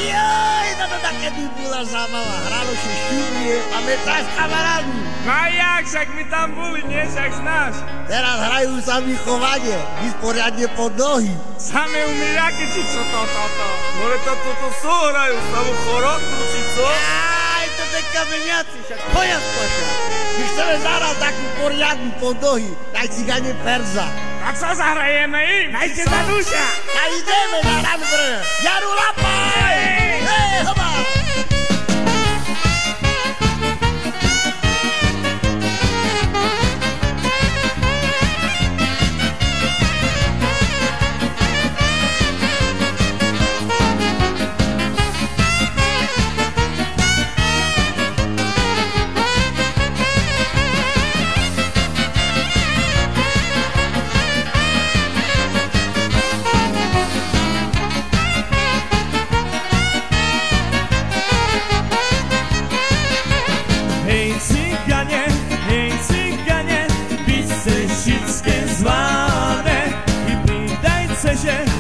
Joj, no to také by bola zábava, hralo si šumie, pamätáš kamarádu? No a jak, však my tam boli, nie, však znáš. Teraz hrajú sami chovanie, ísť poriadne pod nohy. Same umieraky, či co to? More to súhrajú, samú chorotu, či co? Aj, to je kameniaci, však poja spočia. My chceme zahrať takú poriadnu pod nohy, aj cigane Perza. A co zahrajeme im? Najte za duša. A ideme na Ranbr. Jaru lapaj! Hej, hoba!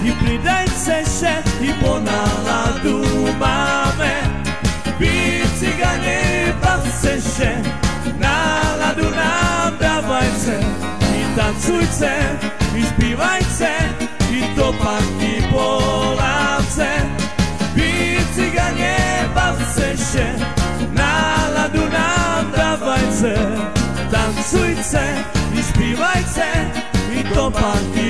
I pridajte się i po náladu máme. Vy ciganie, bavte się, náladu nám dávajte. I tancujte, i zpívajte, i topanky poláce. Vy ciganie, bavte się, náladu nám dávajte. Tancujte, i zpívajte, i topanky